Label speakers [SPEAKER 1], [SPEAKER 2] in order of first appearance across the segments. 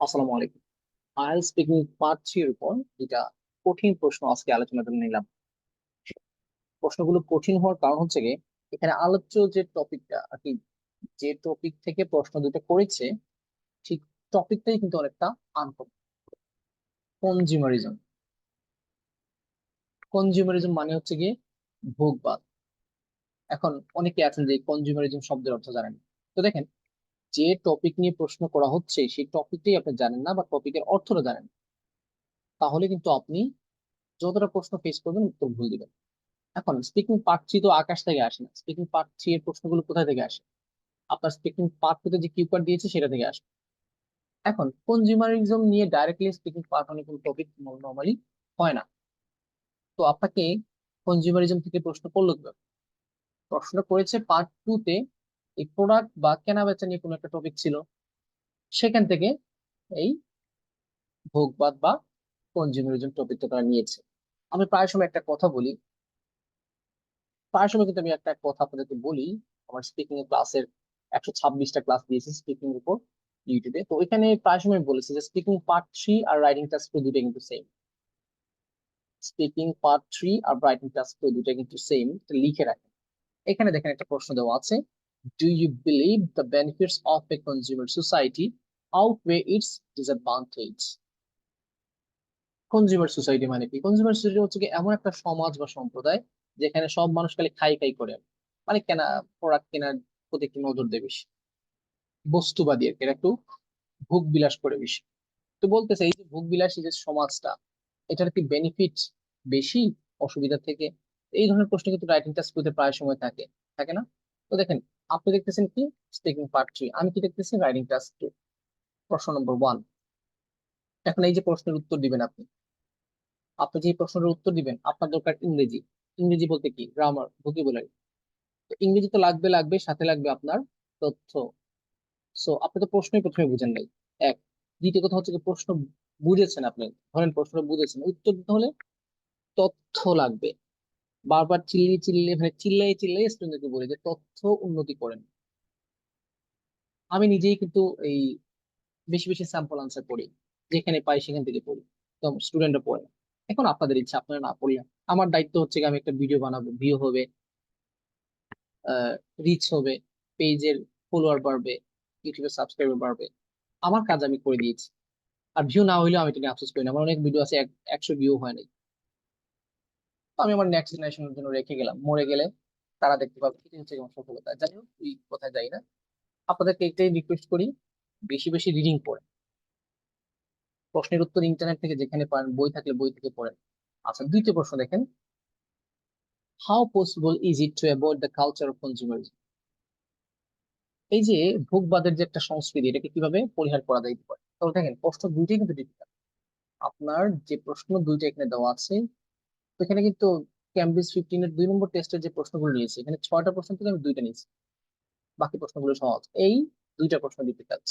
[SPEAKER 1] আসসালামু আলাইকুম। IELTS speaking part 3 এর উপর এটা কঠিন প্রশ্ন আজকে আলোচনার জন্য নিলাম। প্রশ্নগুলো কঠিন হওয়ার কারণ হচ্ছে কি, এখানে আলোচ্য যে টপিকটা আর কি, যে টপিক থেকে প্রশ্ন দুটো করেছে ঠিক টপিকটাই কিন্তু অনেকটা আনকমন। কনজিউমারিজম। কনজিউমারিজম মানে হচ্ছে গিয়ে ভোগবাদ। এখন অনেকে আছেন যে কনজিউমারিজম শব্দের অর্থ জানেন না। তো দেখেন, যে টপিক নিয়ে প্রশ্ন করা হচ্ছে সেই টপিকটাই আপনি জানেন না বা টপিকের অর্থটা জানেন না, তাহলে কিন্তু আপনি যতটা প্রশ্ন ফেস করবেন উত্তর ভুল দিবেন। এখন স্পিকিং পার্ট 3 তো আকাশ থেকে আসে না। স্পিকিং পার্ট 3 এর প্রশ্নগুলো কোথা থেকে আসে? আপনার স্পিকিং পার্ট 2 তে যে কিউ কার্ড দিয়েছে সেটা থেকে আসে। এখন কনজিউমারিজম নিয়ে ডাইরেক্টলি স্পিকিং পার্ট অনেক কোনো টপিক নর্মালি হয় না। তো আপনাকে কনজিউমারিজম থেকে প্রশ্ন করলো কিভাবে? প্রশ্ন করেছে পার্ট 2 তে, এই প্রোডাক্ট বা কেনা বেচা নিয়ে কোনো একটা টপিক ছিল, সেখান থেকে এই ভোগবাদ বা কনজিউমারিজম টপিকটা তারা নিয়েছে। আমি প্রায় সময় একটা কথা বলি, প্রায় সময় কিন্তু আমি একটা কথা আপনাদেরকে বলি। আমার স্পিকিং এর ক্লাসের 126টা ক্লাস দিয়েছি স্পিকিং এর উপর ইউটিউবে। তো এখানে প্রায় সময় বলেছি যে স্পিকিং পার্ট 3 আর রাইটিং টাস্ক দুটো কিন্তু সেম। স্পিকিং পার্ট 3 আর রাইটিং টাস্ক দুটো কিন্তু সেম, লিখে রাখেন। এখানে দেখেন একটা প্রশ্ন দেওয়া আছে, do you believe the benefits of a consumer society outweigh its disadvantage? Consumer society মানে কি? কনজিউমার সোসাইটি হচ্ছে কি, এমন একটা সমাজ বা সম্প্রদায় যেখানে সব মানুষ খালি খাই খাই করে, মানে কেনা প্রোডাক্ট কেনার প্রতি একটু নজর দেয় বেশি, বস্তুবাদী আর কি, এরা একটু ভোগ বিলাস করে বেশি। তো বলতেছে এই যে ভোগ বিলাসী যে সমাজটা, এটার কি বেনিফিট বেশি অসুবিধা থেকে? এই ধরনের প্রশ্ন কিন্তু রাইটিং টাস্ক করতে প্রায় সময় থাকে, থাকে না? তো দেখেন, আপনি দেখতেছেন কি স্পিকিং পার্ট 3, আমি কি দেখতেছি রাইটিং টাস্ক 2, প্রশ্ন নম্বর 1। এখন এই যে প্রশ্নের উত্তর দিবেন আপনি, আপনি যে প্রশ্নের উত্তর দিবেন আপনার দরকার ইংরেজি। ইংরেজি বলতে কি, গ্রামার, ভোকাবুলারি। তো ইংরেজি তো লাগবে, লাগবে সাথে লাগবে আপনার তথ্য। সো আপনি তো প্রশ্নই প্রথমে বুঝেন নাই, এক। দ্বিতীয় কথা হচ্ছে যে প্রশ্ন বুঝেছেন আপনি, ধরেন প্রশ্ন বুঝেছেন, উত্তর দিতে হলে তথ্য লাগবে। বারবার চিল্লিয়ে চিল্লিয়ে, মানে চিল্লাই চিল্লাই স্টুডেন্টকে বলি যে তথ্য উন্নতি করেন। আমি নিজেই কিন্তু এই বেশি বেশি স্যাম্পল আনসার পড়ি, যেখানে পাই সেখান থেকে পড়ি। তো স্টুডেন্টরা পড়ে না। এখন আপনাদের ইচ্ছা, আপনারা না পড়লে আমার দায়িত্ব হচ্ছে কি, আমি একটা ভিডিও বানাবো, ভিউ হবে, রিচ হবে, পেজের ফলোয়ার বাড়বে, ইউটিউবে সাবস্ক্রাইবার বাড়বে। আমার কাজ আমি করে দিয়েছি। আর ভিউ না হইলেও আমি এটা নিয়ে আফসোস করি না। আমার অনেক ভিডিও আছে 100 ভিউ হয় নাই। তো আমি আমার নেক্সট জেনারেশনের জন্য রেখে গেলাম, মরে গেলে তারা দেখতে পাবে। এটাই হচ্ছে আমার সফলতা। যাই হোক, এই কোথায় যাই না, আপনাদেরকে একটাই রিকোয়েস্ট করি, বেশি বেশি রিডিং পড়েন। প্রশ্নের উত্তর ইন্টারনেট থেকে যেখানে পান, বই থাকলে বই থেকে পড়েন। আচ্ছা, দ্বিতীয় প্রশ্ন দেখেন, how possible is it to avoid the culture of consumerism? এই যে ভোগবাদের যে একটা সংস্কৃতি, এটাকে কিভাবে পরিহার করা যেতে পারে? তাহলে দেখেন, প্রশ্ন দুইটাই কিন্তু ডিফিকাল্ট। আপনার যে প্রশ্ন দুইটা এখানে দেওয়া আছে, তো এখানে কিন্তু ক্যামব্রিজ 15 এর 2 নম্বর টেস্টের যে প্রশ্নগুলো নিয়েছে, এখানে 6টা প্রশ্ন থেকে আমি দুইটা নিয়েছি, বাকি প্রশ্নগুলো সহজ। এই দুইটা প্রশ্ন ডিফিকাল্ট।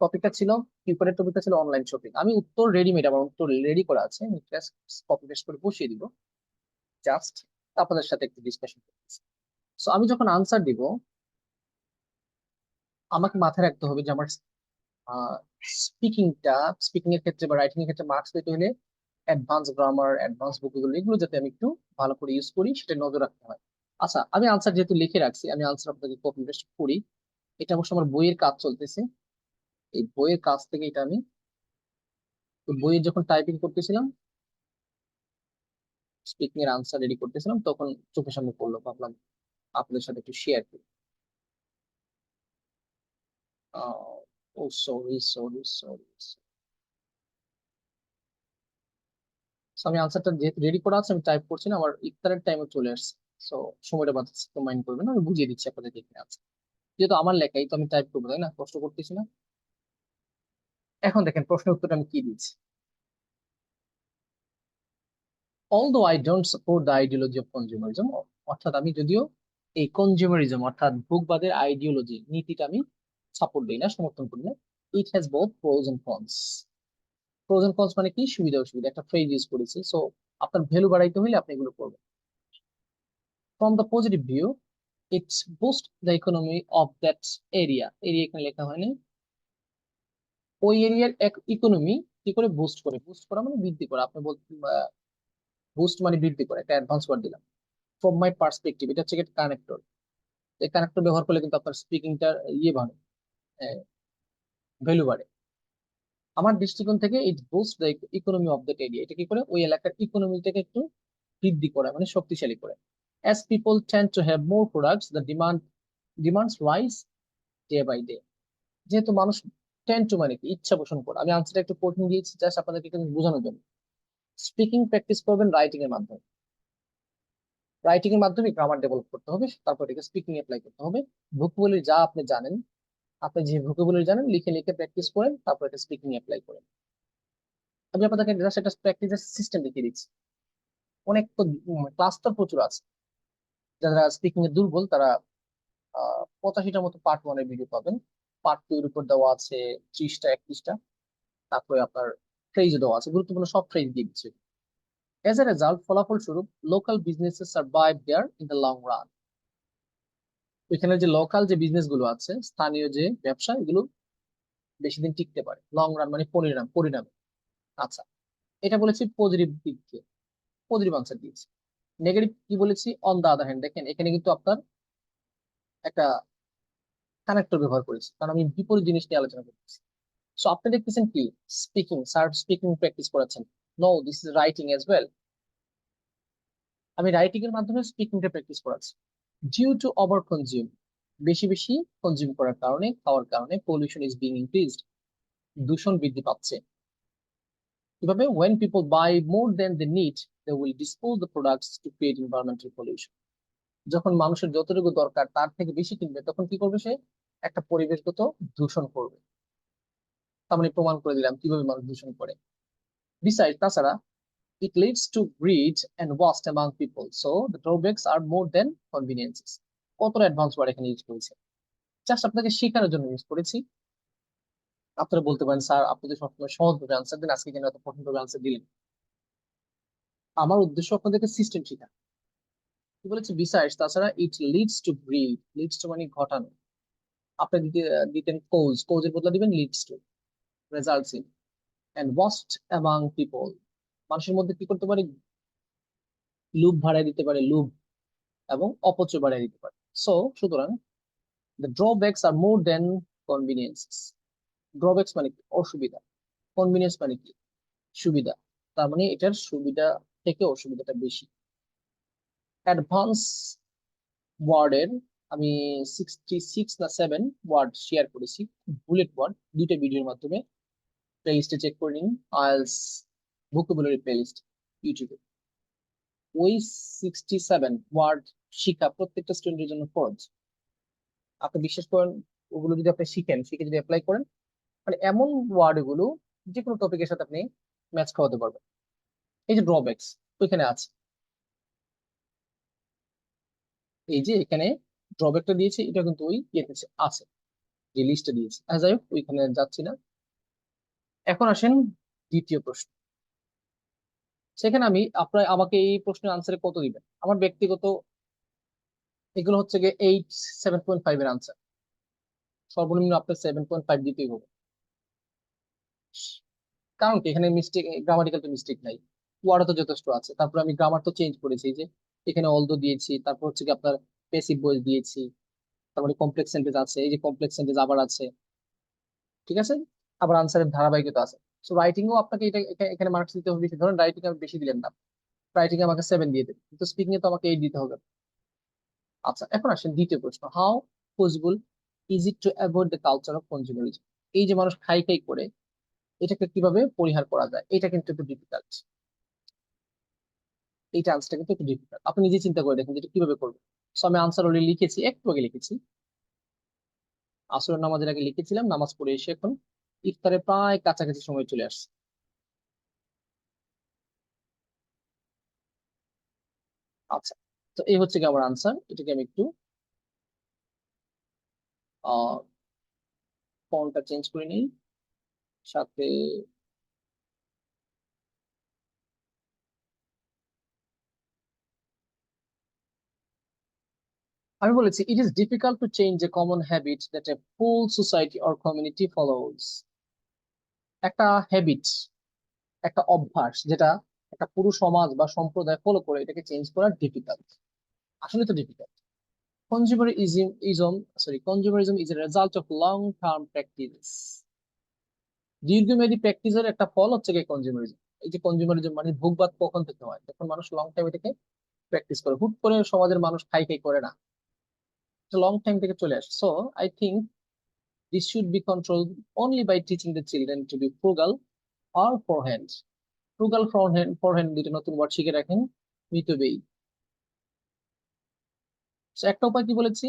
[SPEAKER 1] টপিকটা ছিল, কিউপারের টপিকটা ছিল অনলাইন শপিং। আমি উত্তর রেডিমেড, আমার উত্তর রেডি করা আছে, আমি জাস্ট কপি পেস্ট করে বসিয়ে দিব, জাস্ট আপনাদের সাথে একটু ডিসকাশন করতেছি। সো আমি যখন আনসার দিব, আমাকে মাথায় রাখতে হবে যে আমার স্পিকিংটা, স্পিকিং এর ক্ষেত্রে বা রাইটিং এর ক্ষেত্রে মার্কস পেতে হলে অ্যাডভান্স গ্রামার, অ্যাডভান্স ভোকাবুলারি, এগুলো যাতে আমি একটু ভালো করে ইউজ করি সেটা নজর রাখতে হয়। আচ্ছা, আমি আনসার যেহেতু লিখে রাখছি, আমি আনসার আপনাকে কপি পেস্ট করি। এটা অবশ্য আমার বইয়ের কাজ চলতেছে, এই বইয়ের কাজ থেকে এটা আমি, তো বইয়ে যখন টাইপিং করতেছিলাম, স্পিকিং এর আনসার রেডি করতেছিলাম, তখন চোখের সামনে পড়লো, ভাবলাম আপনাদের সাথে একটু শেয়ার করি। ও সরি সরি সরি। আমি আনসারটা যেহেতু রেডি করা আছে, আমি টাইপ করছি না, আমার ইফতারের টাইমে চলে আসছে। সো সময়টা বাঁচাচ্ছে, তো মাইন্ড করবেন না, আমি বুঝিয়ে দিচ্ছি আপনাদের দেখে আছে। যেহেতু আমার লেখাই, তো আমি টাইপ করবো, তাই না, কষ্ট করতেছি না। এখন দেখেন প্রশ্নের উত্তরটা আমি কি দিচ্ছি। Although I don't support the ideology of consumerism, অর্থাৎ আমি যদিও এই কনজিউমারিজম অর্থাৎ ভোগবাদের আইডিওলজি, নীতিটা আমি সাপোর্ট দিই না, সমর্থন করি না। It has both pros and cons. Pros and cons মানে কি, সুবিধা অসুবিধা, একটা ফ্রেজ ইউজ করেছি। সো আপনার ভ্যালু বাড়াইতে হলে আপনি এগুলো করবেন। From the positive view, it's boost the economy of that area. Area এখানে লেখা হয়নি, ওই এরিয়ার এক ইকোনমি কি করে বুস্ট করে, বুস্ট করা মানে বৃদ্ধি করা, আপনি বুস্ট মানে বৃদ্ধি করে, একটা অ্যাডভান্স ওয়ার্ড দিলাম। ফ্রম মাই পার্সপেক্টিভ, এটা হচ্ছে কানেক্টর। এই কানেক্টর ব্যবহার করলে কিন্তু আপনার স্পিকিংটার ইয়ে বাড়ে, ভ্যালু বাড়ে। আমার দৃষ্টিকোণ থেকে it boost the economy of that area, এটা কি করে ওই এলাকার ইকোনমিটাকে একটু বৃদ্ধি করে, মানে শক্তিশালী করে। As people tend to have more products, the demands rise day by day. যেহেতু মানুষ টেন্ড টু মানে কি ইচ্ছা পোষণ করে, আমি আনসারটা একটু কঠিন দিয়েছি জাস্ট আপনাদেরকে একটু বোঝানোর জন্য। স্পিকিং প্র্যাকটিস করবেন রাইটিং এর মাধ্যমে, রাইটিং এর মাধ্যমে গ্রামার ডেভেলপ করতে হবে, তারপর এটাকে স্পিকিং অ্যাপ্লাই করতে হবে। ভোকাবুলারি যা আপনি জানেন, আপনি যে ভোকাবুলারি জানেন লিখে লিখে প্র্যাকটিস করেন, তারপর এটা স্পিকিং অ্যাপ্লাই করেন। আমি আপনাদেরকে জাস্ট একটা প্র্যাকটিসের সিস্টেম দেখিয়ে দিচ্ছি। অনেক তো ক্লাস তো প্রচুর আছে। যারা স্পিকিং এ দুর্বল তারা 85টার মতো পার্ট ওয়ানের ভিডিও পাবেন। পার্ট টু এর উপর দেওয়া আছে 30টা 31টা। তারপরে আপনার ফ্রেজ দেওয়া আছে, গুরুত্বপূর্ণ সব ফ্রেজ দিয়ে দিচ্ছে। এজ এ রেজাল্ট, ফলাফল স্বরূপ local businesses survive there in the long run. এখানে যে লোকাল যে বিজনেস গুলো আছে, স্থানীয় যে ব্যবসা, এগুলো বেশি দিন টিকতে পারে। লং রান মানে পরিণাম, পরিণামে। আচ্ছা, এটা বলেছি পজিটিভ দিক দিয়ে, পজিটিভ আনসার দিয়েছি। নেগেটিভ কি বলেছি? অন দা আদার হ্যান্ড, দেখেন এখানে কিন্তু আপনার একটা কানেক্টর ব্যবহার করেছি, কারণ আমি বিপরীত জিনিস নিয়ে আলোচনা করতেছি। সো আপনি দেখতেছেন কি স্পিকিং, স্যার স্পিকিং প্র্যাকটিস করাচ্ছেন। No, this is writing as well. আমি রাইটিং এর মাধ্যমে স্পিকিংটা প্র্যাকটিস করাচ্ছি। ডিউ টু ওভার কনজিউম, বেশি বেশি কনজিউম করার কারণে, খাওয়ার কারণে পলিউশন ইজ বিং ইনক্রিজড, দূষণ বৃদ্ধি পাচ্ছে। কিভাবে? when people buy more than they need, they will dispose the products to create environmental pollution. যখন মানুষের যতটুকু দরকার তার থেকে বেশি কিনবে, তখন কি করবে সে? একটা পরিবেশগত দূষণ করবে। তার মানে প্রমাণ করে দিলাম কিভাবে মানুষ দূষণ করে। বিসাইড, তাছাড়া it leads to greed and waste among people, so the drawbacks are more than conveniences. কতটা অ্যাডভান্স ওয়ার্ড এখানে ইউজ করেছে, জাস্ট আপনাকে শেখানোর জন্য ইউজ করেছি। আপনারা বলতে পারেন স্যার আপনি তো সবসময় সহজ ভাবে আনসার দেন, আজকে কেন এত কঠিন ভাবে আনসার দিলেন? আমার উদ্দেশ্য আপনাদেরকে সিস্টেম শেখা। কি বলেছে? বিসাইডস, তাছাড়া it leads to greed, leads to মানে ঘটানো। আপনি দিতেন কোজ, কোজের বদলে দিবেন leads to, results in. And waste among people, মানুষের মধ্যে কি করতে পারে? লুপ ভাড়ায় দিতে পারে, লুপ, এবং অপচয় বাড়ায় দিতে পারে। সো সুতরাং the drawbacks are more than conveniences. Drawbacks মানে কি? অসুবিধা। কনভিনিয়েন্স মানে কি? সুবিধা। তার মানে এটার সুবিধা থেকে অসুবিধাটা বেশি। অ্যাডভান্স ওয়ার্ডের আমি 66 না 7 ওয়ার্ড শেয়ার করেছি, বুলেট ওয়ার্ড, দুইটা ভিডিওর মাধ্যমে। প্লেলিস্টে চেক করে নিন, আইএলটিএস ভোকাবুলারি প্লেলিস্ট ইউটিউবে। ওই 67 ওয়ার্ড শিখা প্রত্যেকটা স্টুডেন্টের জন্য ফরজ। আপনি বিশ্বাস করেন, ওগুলো যদি আপনি শিখেন, শিখে যদি অ্যাপ্লাই করেন, মানে এমন ওয়ার্ড এগুলো যে কোনো টপিকের সাথে আপনি ম্যাচ খাওয়াতে পারবেন। এই যে ড্রব্যাকস ওইখানে আছে, এই যে এখানে ড্রব্যাকটা দিয়েছে, এটা কিন্তু ওই ইয়েতে আছে, যে লিস্টে দিয়েছে। যাই হোক, ওইখানে যাচ্ছি না। এখন আসেন দ্বিতীয় প্রশ্ন। সেখানে আমি আপনার আমাকে এই প্রশ্নের আনসারে কত দিবেন? আমার ব্যক্তিগত এগুলো হচ্ছে গিয়ে 7.5 এর আনসার। সর্বনিম্ন আপনার 7.5 দিতেই হবে। কারণ কি, এখানে মিস্টেক, গ্রামাটিক্যাল তো মিস্টেক নাই, ওয়ার্ড তো যথেষ্ট আছে। তারপর আমি গ্রামার তো চেঞ্জ করেছি, যে এখানে অলদো দিয়েছি, তারপর হচ্ছে কি আপনার প্যাসিভ ভয়েস দিয়েছি, তারপরে কমপ্লেক্স সেন্টেন্স আছে, এই যে কমপ্লেক্স সেন্টেন্স আবার আছে, ঠিক আছে। আবার আনসারের ধারাবাহিকতা আছে। সো রাইটিং ও আপনাকে এটা এখানে মার্কস দিতে হবে বেশি। ধরেন রাইটিং আমি বেশি দিলেন না, রাইটিং এ আমাকে 7 দিয়ে দেবে, কিন্তু স্পিকিং এ তো আমাকে 8 দিতে হবে। আচ্ছা, এখন আসেন দ্বিতীয় প্রশ্ন। How possible is it to avoid the culture of consumerism? এই যে মানুষ খাই খাই করে, এটাকে কিভাবে পরিহার করা যায়? এটা কিন্তু একটু ডিফিকাল্ট, এই আনসারটা কিন্তু একটু ডিফিকাল্ট। আপনি নিজে চিন্তা করে দেখেন যেটা কিভাবে করবেন। সো আমি আনসার অলরেডি লিখেছি, একটু আগে লিখেছি, আসরের নামাজের আগে লিখেছিলাম, নামাজ পড়ে এসে এখন ইফতারের প্রায় কাছাকাছি সময় চলে আসছে। আচ্ছা, তো এই হচ্ছে কি আমার আনসার। এটাকে আমি একটু আহ ফন্টটা চেঞ্জ করে নিই, সাথে আমি বলেছি it is difficult to change a common habit that a full society or community follows. একটা হ্যাবিট, একটা অভ্যাস যেটা একটা পুরো সমাজ বা সম্প্রদায় ফলো করে, এটাকে চেঞ্জ করা ডিফিকাল্ট। আসলে তো difficult. Consumerism is a result of long term practice. দীর্ঘমেয়াদী প্র্যাকটিসের একটা ফল হচ্ছে কি কনজিউমারিজম। এই যে কনজিউমারিজম মানে ভোগবাদ কখন থেকে হয়, যখন মানুষ লং টাইম এটাকে প্র্যাকটিস করে। হুট করে সমাজের মানুষ খাই খাই করে না, লং টাইম থেকে চলে আসে। So I think this should be controlled only by teaching the children to be frugal or forehand. Frugal, forehand দুটো নতুন ওয়ার্ড শিখে রাখেন, মিতব্যয়ী। So, একটা উপায় কি বলেছি,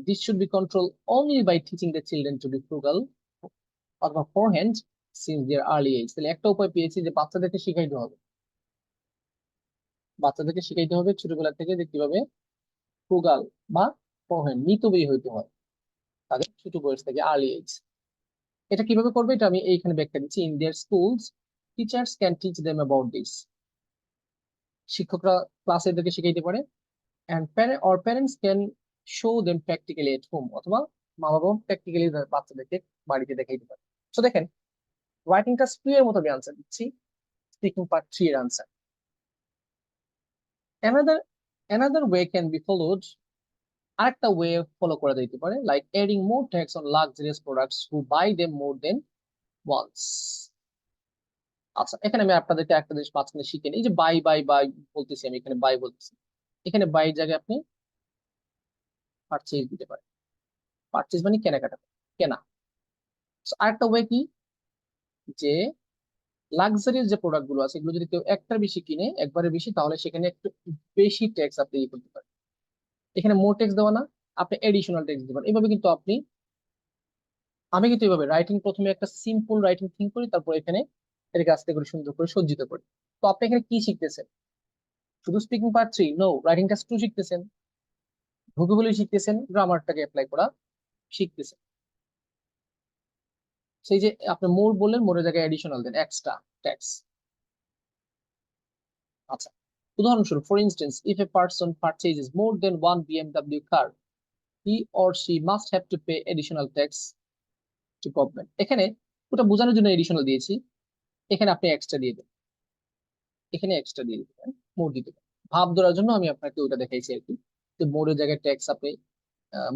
[SPEAKER 1] this should be controlled only by teaching the children to be frugal অথবা forehand since their early age। তাহলে একটা উপায় পেয়েছি যে বাচ্চাদেরকে শিখাইতে হবে, বাচ্চাদেরকে শিখাইতে হবে ছোটবেলা থেকে যে কিভাবে ফ্রুগাল বা ফরহ্যান্ড মিতব্যয়ী হইতে হয় তাদের ছোট বয়স থেকে, আর্লি এজ। এটা কিভাবে করবে এটা আমি এইখানে ব্যাখ্যা দিচ্ছি। In their schools teachers can teach them about this. শিক্ষকরা ক্লাসে এদেরকে শিখাইতে পারে। And parents can show them practically at home, অথবা মা বাবা প্র্যাকটিক্যালি বাচ্চাদেরকে বাড়িতে দেখাইতে পারে। তো দেখেন, রাইটিং টাস্ক 2 এর মতো আমি আনসার দিচ্ছি, স্পিকিং পার্ট 3 এর answer. Another another way can be followed, আরেকটা ওয়ে ফলো করা যেতে পারে, like adding more tax on luxurious products who buy them more than once. আচ্ছা, এখানে আমি আপনাদেরকে একটা জিনিস মাঝখানে শিখে নিই। এই যে বাই বাই বাই বলতেছি, আমি এখানে বাই বলতেছি, এখানে বাই জায়গায় আপনি পারচেজ দিতে পারেন। পারচেজ মানে কেনাকাটা, কেনা। So, আরেকটা ওয়ে কি, যে লাক্সারিয়াস যে প্রোডাক্ট গুলো আছে এগুলো যদি কেউ একটার বেশি কিনে, একবারের বেশি, তাহলে সেখানে একটু বেশি ট্যাক্স আপনি ইয়ে করতে পারেন। এখানে মোর ট্যাক্স দেওয়া না, আপনি এডিশনাল ট্যাক্স দিতে পারেন। এভাবে কিন্তু আপনি, আমি কিন্তু এভাবে রাইটিং প্রথমে একটা সিম্পল রাইটিং থিঙ্ক করি, তারপর এখানে এটাকে আস্তে করে সুন্দর করে সজ্জিত করি। তো আপনি এখানে কি শিখতেছেন? শুধু speaking part 3 no, writing task 2 শিখতেছেন, ভোকাবুলারি শিখতেছেন, গ্রামারটাকে অ্যাপ্লাই করা শিখতেছেন। সেই যে আপনি মোর বললেন, মোরের জায়গায় এডিশনাল দেন, এক্সট্রা ট্যাক্স। আচ্ছা, উদাহরণস্বরূপ, for instance, if a person purchases more than one BMW car, he or she must have to pay additional tax to government. এখানে ওটা বোঝানোর জন্য এডিশনাল দিয়েছি, এখানে আপনি এক্সট্রা দিয়ে দেন, এখানে এক্সট্রা দিয়ে দিতে পারেন, মোর দিতে পারেন। ভাব ধরার জন্য আমি আপনাকে ওটা দেখাইছি আর কি, যে মোরের জায়গায় ট্যাক্স আপনি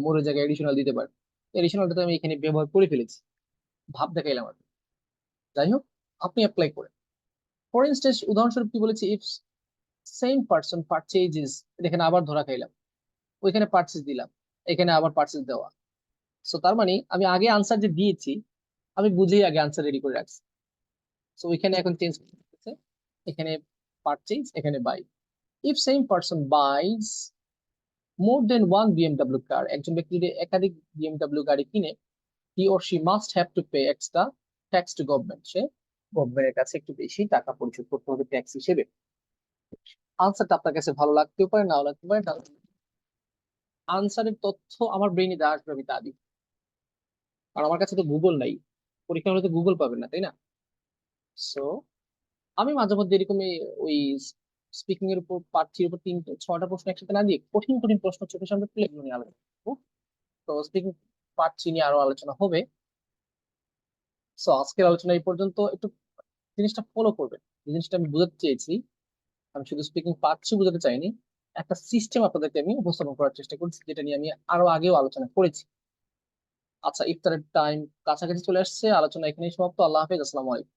[SPEAKER 1] মোরের জায়গায় এডিশনাল দিতে পারেন। এডিশনালটা তো আমি এখানে ব্যবহার করে ফেলেছি, ভাব দেখাইলাম আর কি। যাই হোক, আপনি অ্যাপ্লাই করেন। ফর ইনস্টেন্স, উদাহরণস্বরূপ কি বলেছি, ইফ সেম পার্সন পারচেজেস, এখানে আবার ধরা খাইলাম, ওইখানে পার্চেস দিলাম, এখানে আবার পার্চেস দেওয়া। সো তার মানে আমি আগে আনসার যে দিয়েছি, আমি বুঝেই আগে আনসার রেডি করে রাখছি। সো ওইখানে এখন চেঞ্জ করতেছে, এখানে পারচেজ, এখানে buy. If same person buys more than one BMW car, একজন ব্যক্তি যদি একাধিক বিএমডব্লিউ গাড়ি কিনে, he or she must have to pay extra tax to government, সে গভর্নমেন্টের কাছে একটু বেশি টাকা পরিশোধ করতে হবে ট্যাক্স হিসেবে। আনসারটা আপনার কাছে ভালো লাগতেও পারে, নাও লাগতে পারে। আনসারের তথ্য আমার ব্রেইনে যা আসবে আমি তা দিই, কারণ আমার কাছে তো গুগল নাই। পরীক্ষা হলে তো গুগল পাবেন না, তাই না? সো আমি মাঝে মধ্যে এরকম ওই স্পিকিং এর উপর পার্ট 3 এর উপর 6টা প্রশ্ন একসাথে না দিয়ে কঠিন কঠিন প্রশ্ন চোখের সামনে তুলে এগুলো নিয়ে আলোচনা করবো। তো স্পিকিং পার্ট 3 নিয়ে আরো আলোচনা হবে। সো আজকের আলোচনা এই পর্যন্ত। একটু জিনিসটা ফলো করবেন, যে জিনিসটা আমি বোঝাতে চেয়েছি, আমি শুধু স্পিকিং পার্ট 3 বোঝাতে চাইনি, একটা সিস্টেম আপনাদেরকে আমি উপস্থাপন করার চেষ্টা করছি, যেটা নিয়ে আমি আরো আগেও আলোচনা করেছি। আচ্ছা, ইফতারের টাইম কাছাকাছি চলে আসছে, আলোচনা এখানেই সমাপ্ত। আল্লাহ হাফেজ, আসসালামু আলাইকুম।